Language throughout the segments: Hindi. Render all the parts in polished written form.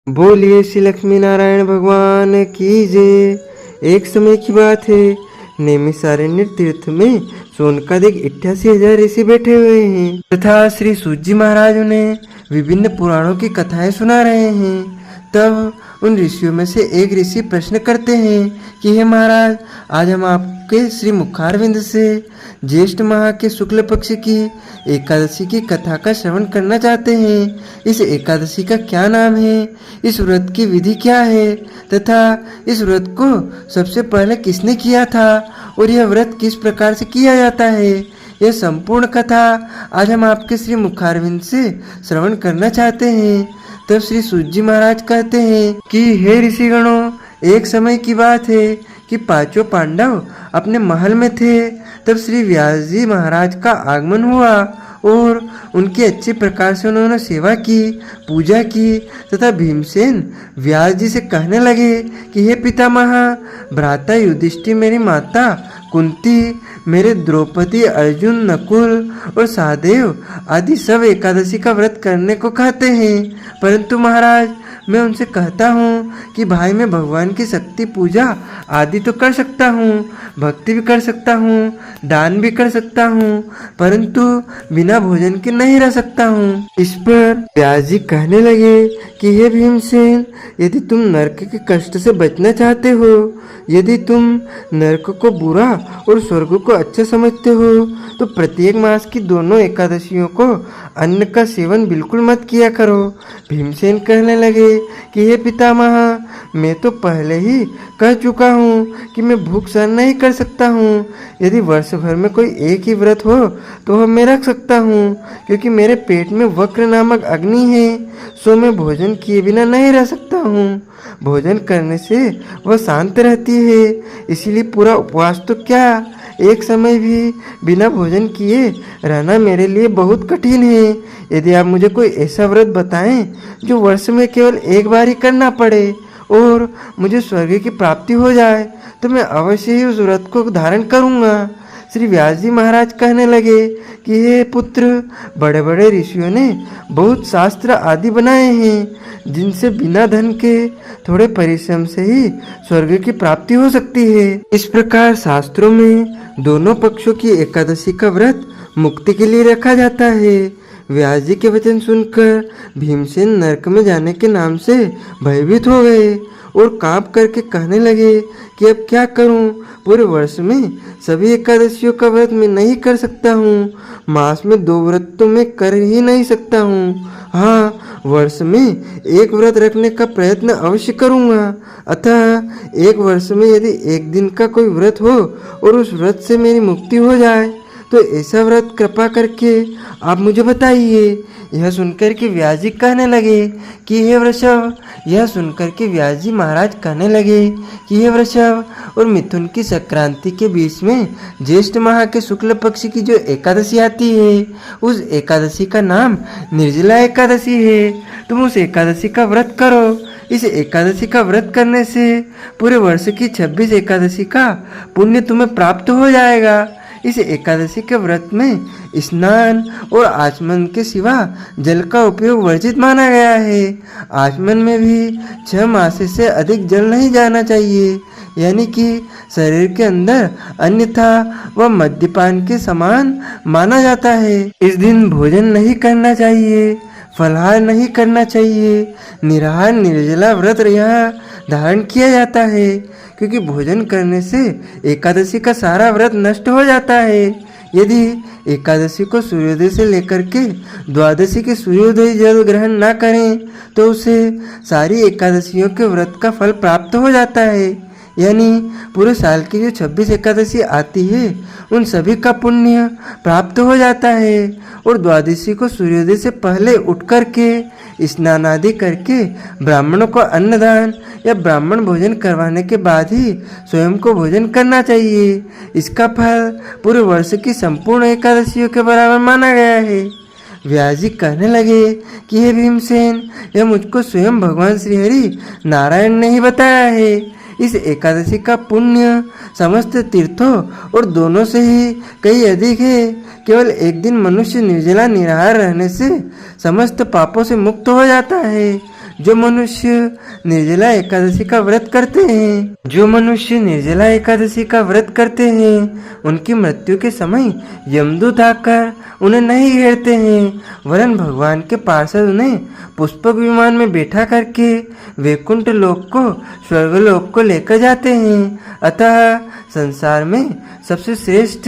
बोलिए श्री लक्ष्मी नारायण भगवान की जय। एक समय की बात है, नैमिषारण्य तीर्थ में सोनकादिक 88,000 ऋषि बैठे हुए हैं तथा श्री सूतजी महाराज उन्हें विभिन्न पुराणों की कथाएं सुना रहे हैं। तब उन ऋषियों में से एक ऋषि प्रश्न करते हैं कि हे महाराज, आज हम आपके श्री मुखारविंद से ज्येष्ठ माह के शुक्ल पक्ष की एकादशी की कथा का श्रवण करना चाहते हैं। इस एकादशी का क्या नाम है, इस व्रत की विधि क्या है तथा इस व्रत को सबसे पहले किसने किया था और यह व्रत किस प्रकार से किया जाता है, यह संपूर्ण कथा आज हम आपके श्री मुखारविंद से श्रवण करना चाहते हैं। तब श्री सूतजी महाराज कहते हैं कि हे ऋषिगणों, एक समय की बात है कि पांचों पांडव अपने महल में थे। तब श्री व्यास जी महाराज का आगमन हुआ और उनकी अच्छी प्रकार से उन्होंने सेवा की, पूजा की तथा भीमसेन व्यास जी से कहने लगे कि हे पितामह, भ्राता युधिष्ठिर, मेरी माता कुंती, मेरे द्रौपदी, अर्जुन, नकुल और सहदेव आदि सब एकादशी का व्रत करने को कहते हैं, परंतु महाराज मैं उनसे कहता हूँ कि भाई मैं भगवान की शक्ति पूजा आदि तो कर सकता हूँ, भक्ति भी कर सकता हूँ, दान भी कर सकता हूँ, परंतु बिना भोजन के नहीं रह सकता हूँ। इस पर व्यास जी कहने लगे कि हे भीमसेन, यदि तुम नरक के कष्ट से बचना चाहते हो, यदि तुम नरक को बुरा और स्वर्ग को अच्छा समझते हो, तो प्रत्येक मास की दोनों एकादशियों को अन्न का सेवन बिल्कुल मत किया करो। भीमसेन कहने लगे कि हे पितामह, मैं तो पहले ही कह चुका हूँ कि मैं भूख सहन नहीं कर सकता हूँ। यदि वर्ष भर में कोई एक ही व्रत हो तो वह मैं रख सकता हूँ, क्योंकि मेरे पेट में वक्र नामक अग्नि है, सो मैं भोजन किए बिना नहीं रह सकता हूँ। भोजन करने से वह शांत रहती है, इसीलिए पूरा उपवास तो क्या, एक समय भी बिना भोजन किए रहना मेरे लिए बहुत कठिन है। यदि आप मुझे कोई ऐसा व्रत बताएं जो वर्ष में केवल एक बार ही करना पड़े और मुझे स्वर्ग की प्राप्ति हो जाए, तो मैं अवश्य ही उस व्रत को धारण करूंगा। श्री व्यास जी महाराज कहने लगे कि हे पुत्र, बड़े बड़े ऋषियों ने बहुत शास्त्र आदि बनाए हैं जिनसे बिना धन के थोड़े परिश्रम से ही स्वर्ग की प्राप्ति हो सकती है। इस प्रकार शास्त्रों में दोनों पक्षों की एकादशी का व्रत मुक्ति के लिए रखा जाता है। व्यास जी के वचन सुनकर भीमसेन नरक में जाने के नाम से भयभीत हो गए और कांप करके कहने लगे कि अब क्या करूं, पूरे वर्ष में सभी एकादशियों का व्रत मैं नहीं कर सकता हूं, मास में 2 व्रत तो मैं कर ही नहीं सकता हूं। हाँ, वर्ष में एक व्रत रखने का प्रयत्न अवश्य करूंगा। अतः एक वर्ष में यदि एक दिन का कोई व्रत हो और उस व्रत से मेरी मुक्ति हो जाए, तो ऐसा व्रत कृपा करके आप मुझे बताइए। यह सुनकर के व्यास जी कहने लगे कि हे वृषभ, यह सुनकर के व्यास जी महाराज कहने लगे कि हे वृषभ, और मिथुन की संक्रांति के बीच में ज्येष्ठ माह के शुक्ल पक्ष की जो एकादशी आती है, उस एकादशी का नाम निर्जला एकादशी है। तुम उस एकादशी का व्रत करो। इस एकादशी का व्रत करने से पूरे वर्ष की 26 एकादशी का पुण्य तुम्हें प्राप्त हो जाएगा। इस एकादशी के व्रत में स्नान और आचमन के सिवा जल का उपयोग वर्जित माना गया है। आचमन में भी 6 मास से अधिक जल नहीं जाना चाहिए, यानी कि शरीर के अंदर अन्यथा वह मद्यपान के समान माना जाता है। इस दिन भोजन नहीं करना चाहिए, फलाहार नहीं करना चाहिए, निराहार निर्जला व्रत यह धारण किया जाता है, क्योंकि भोजन करने से एकादशी का सारा व्रत नष्ट हो जाता है। यदि एकादशी को सूर्योदय से लेकर के द्वादशी के सूर्योदय जल ग्रहण न करें तो उसे सारी एकादशियों के व्रत का फल प्राप्त हो जाता है, यानी पूरे साल की जो 26 एकादशी आती है उन सभी का पुण्य प्राप्त हो जाता है। और द्वादशी को सूर्योदय से पहले उठ करके स्नान आदि करके ब्राह्मणों को अन्नदान या ब्राह्मण भोजन करवाने के बाद ही स्वयं को भोजन करना चाहिए। इसका फल पूरे वर्ष की संपूर्ण एकादशियों के बराबर माना गया है। व्यास जी कहने लगे कि हे भीमसेन, यह मुझको स्वयं भगवान श्रीहरि नारायण ने ही बताया है। इस एकादशी का पुण्य समस्त तीर्थों और दोनों से ही कई अधिक है। केवल एक दिन मनुष्य निर्जला निराहार रहने से समस्त पापों से मुक्त हो जाता है। जो मनुष्य निर्जला एकादशी का व्रत करते हैं। जो मनुष्य निर्जला एकादशी का व्रत करते हैं उनकी मृत्यु के समय यमदूत आकर उन्हें नहीं घेरते हैं, वरन भगवान के पार्षद उन्हें पुष्पक विमान में बैठा करके वैकुंठ लोक को स्वर्गलोक को लेकर जाते हैं। अतः संसार में सबसे श्रेष्ठ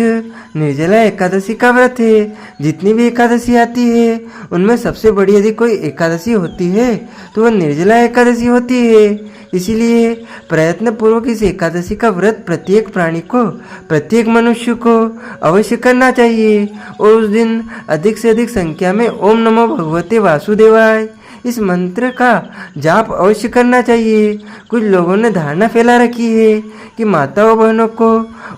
निर्जला एकादशी का व्रत है। जितनी भी एकादशी आती है उनमें सबसे बड़ी यदि कोई एकादशी होती है तो वह निर्जला एकादशी होती है। इसीलिए प्रयत्न पूर्वक इस एकादशी का व्रत प्रत्येक प्राणी को, प्रत्येक मनुष्य को अवश्य करना चाहिए और उस दिन अधिक से अधिक संख्या में ओम नमो भगवते वासुदेवाय इस मंत्र का जाप अवश्य करना चाहिए। कुछ लोगों ने धारणा फैला रखी है कि माताओं बहनों को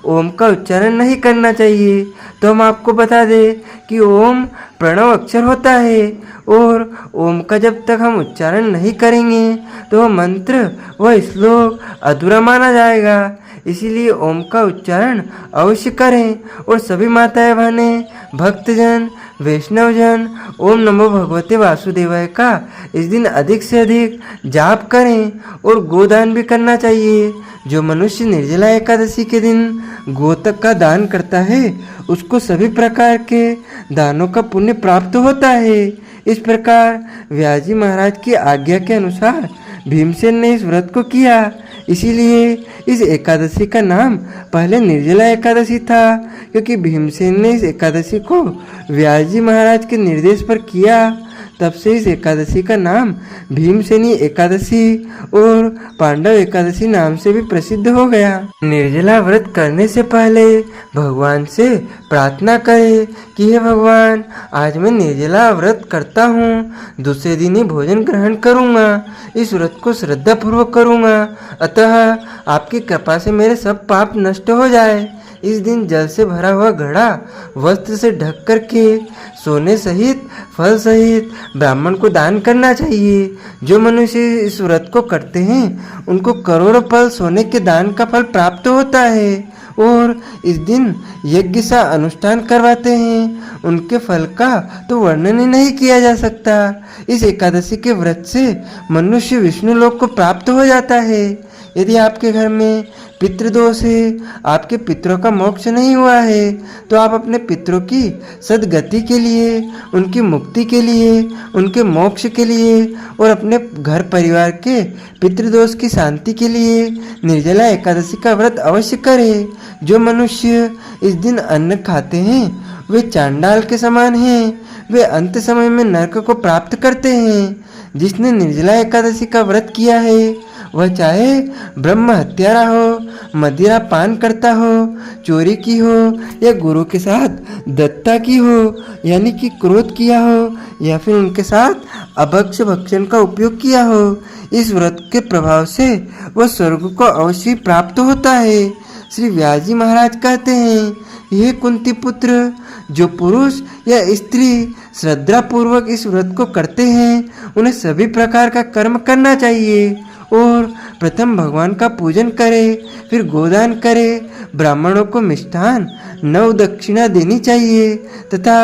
ओम का उच्चारण नहीं करना चाहिए, तो हम आपको बता दें कि ओम प्रणव अक्षर होता है और ओम का जब तक हम उच्चारण नहीं करेंगे तो वह मंत्र, वह श्लोक अधूरा माना जाएगा। इसीलिए ओम का उच्चारण अवश्य करें और सभी माताएं बहनें, भक्तजन, वैष्णवजन ओम नमो भगवते वासुदेवाय का इस दिन अधिक से अधिक जाप करें और गोदान भी करना चाहिए। जो मनुष्य निर्जला एकादशी के दिन गोतक का दान करता है उसको सभी प्रकार के दानों का पुण्य प्राप्त होता है। इस प्रकार व्यास जी महाराज की आज्ञा के अनुसार भीमसेन ने इस व्रत को किया। इसीलिए इस एकादशी का नाम पहले निर्जला एकादशी था, क्योंकि भीमसेन ने इस एकादशी को व्यास जी महाराज के निर्देश पर किया। तब से इस एकादशी का नाम भीमसेनी एकादशी और पांडव एकादशी नाम से भी प्रसिद्ध हो गया। निर्जला व्रत करने से पहले भगवान से प्रार्थना करें कि हे भगवान, आज मैं निर्जला व्रत करता हूँ, दूसरे दिन ही भोजन ग्रहण करूँगा, इस व्रत को श्रद्धा पूर्वक करूँगा, अतः आपकी कृपा से मेरे सब पाप नष्ट हो जाए। इस दिन जल से भरा हुआ घड़ा वस्त्र से ढक करके सोने सहित फल सहित ब्राह्मण को दान करना चाहिए। जो मनुष्य इस व्रत को करते हैं उनको करोड़ों फल सोने के दान का फल प्राप्त होता है और इस दिन यज्ञ सा अनुष्ठान करवाते हैं, उनके फल का तो वर्णन ही नहीं किया जा सकता। इस एकादशी के व्रत से मनुष्य विष्णु लोक को प्राप्त हो जाता है। यदि आपके घर में पितृदोष है, आपके पितरों का मोक्ष नहीं हुआ है, तो आप अपने पितरों की सद्गति के लिए, उनकी मुक्ति के लिए, उनके मोक्ष के लिए और अपने घर परिवार के पितृदोष की शांति के लिए निर्जला एकादशी का व्रत अवश्य करें। जो मनुष्य इस दिन अन्न खाते हैं वे चांडाल के समान हैं, वे अंत समय में नरक को प्राप्त करते हैं। जिसने निर्जला एकादशी का व्रत किया है वह चाहे ब्रह्म हत्यारा हो, मदिरा पान करता हो, चोरी की हो या गुरु के साथ दत्ता की हो यानी कि क्रोध किया हो या फिर उनके साथ अभक्ष भक्षण का उपयोग किया हो, इस व्रत के प्रभाव से वह स्वर्ग को अवश्य प्राप्त होता है। श्री व्यास जी महाराज कहते हैं, हे कुंती पुत्र, जो पुरुष या स्त्री श्रद्धा पूर्वक इस व्रत को करते हैं उन्हें सभी प्रकार का कर्म करना चाहिए और प्रथम भगवान का पूजन करे, फिर गोदान करे, ब्राह्मणों को मिष्ठान नव दक्षिणा देनी चाहिए तथा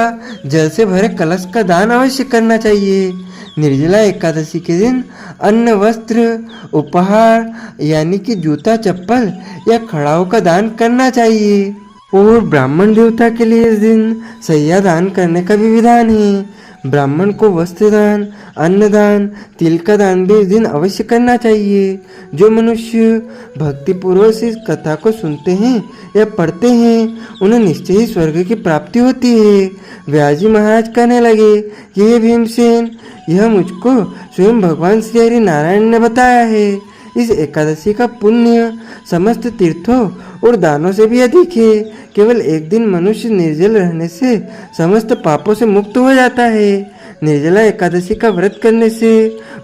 जल से भरे कलश का दान अवश्य करना चाहिए। निर्जला एकादशी के दिन अन्न, वस्त्र, उपहार यानी कि जूता, चप्पल या खड़ाओं का दान करना चाहिए और ब्राह्मण देवता के लिए इस दिन सैया दान करने का भी विधान है। ब्राह्मण को वस्त्र दान, अन्नदान, तिल का दान भी इस दिन अवश्य करना चाहिए। जो मनुष्य भक्तिपूर्वक इस कथा को सुनते हैं या पढ़ते हैं उन्हें निश्चय ही स्वर्ग की प्राप्ति होती है। व्यास जी महाराज कहने लगे कि हे भीमसेन, यह मुझको स्वयं भगवान श्री हरि नारायण ने बताया है। इस एकादशी का पुण्य समस्त तीर्थों और दानों से भी अधिक है। केवल एक दिन मनुष्य निर्जल रहने से समस्त पापों से मुक्त हो जाता है। निर्जला एकादशी का व्रत करने से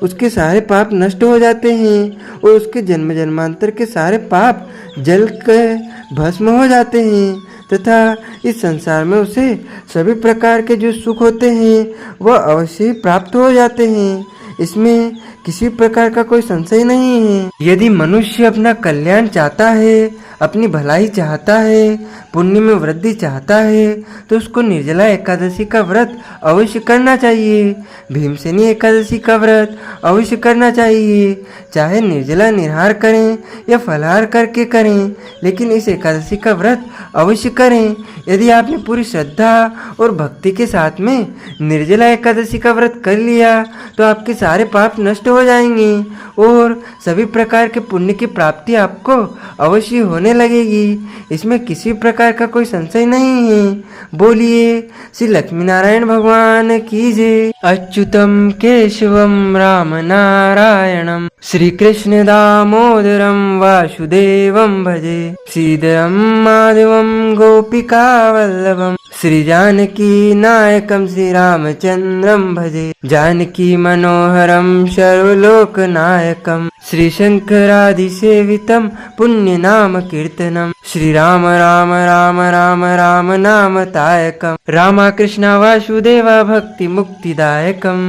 उसके सारे पाप नष्ट हो जाते हैं और उसके जन्म जन्मांतर के सारे पाप जल कर भस्म हो जाते हैं तथा इस संसार में उसे सभी प्रकार के जो सुख होते हैं वह अवश्य ही प्राप्त हो जाते हैं। इसमें किसी प्रकार का कोई संशय नहीं है। यदि मनुष्य अपना कल्याण चाहता है, अपनी भलाई चाहता है, पुण्य में वृद्धि चाहता है, तो उसको निर्जला एकादशी का व्रत अवश्य करना चाहिए। भीमसेनी एकादशी का व्रत अवश्य करना चाहिए, चाहे निर्जला निराहार करें या फलाहार करके करें, लेकिन इस एकादशी का व्रत अवश्य करें। यदि आपने पूरी श्रद्धा और भक्ति के साथ में निर्जला एकादशी का व्रत कर लिया तो आपके सारे पाप नष्ट हो जाएंगे और सभी प्रकार के पुण्य की प्राप्ति आपको अवश्य होने लगेगी। इसमें किसी प्रकार का कोई संशय नहीं है। बोलिए श्री लक्ष्मी नारायण भगवान की जय। अच्युतम केशवम राम नारायणम श्री कृष्ण दामोदरम वासुदेवम भजे, श्रीधरम माधवम गोपिका वल्लभम, श्री जानकी नायकम श्री रामचंद्रम भजे, जानकी मनोहरम सर्वलोक नायकम, श्री शंकरादि सेवितम पुण्य नाम कीर्तनम, श्री राम राम राम राम राम नाम तायकम, रामा कृष्ण वासुदेवा भक्ति मुक्तिदायकम,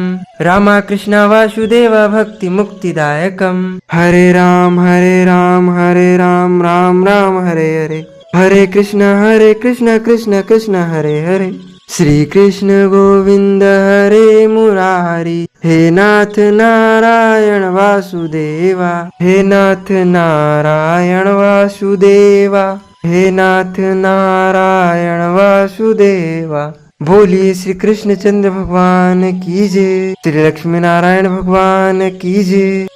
रामा कृष्ण वासुदेवा भक्ति मुक्तिदायकम। हरे राम हरे राम राम राम हरे हरे, हरे कृष्ण कृष्ण कृष्ण हरे हरे, श्री कृष्ण गोविंद हरे मुरारी, हे नाथ नारायण वासुदेवा, हे नाथ नारायण वासुदेवा, हे नाथ नारायण वासुदेवा। बोलिए श्री कृष्णचंद्र भगवान की जय, श्री लक्ष्मी नारायण भगवान की जय।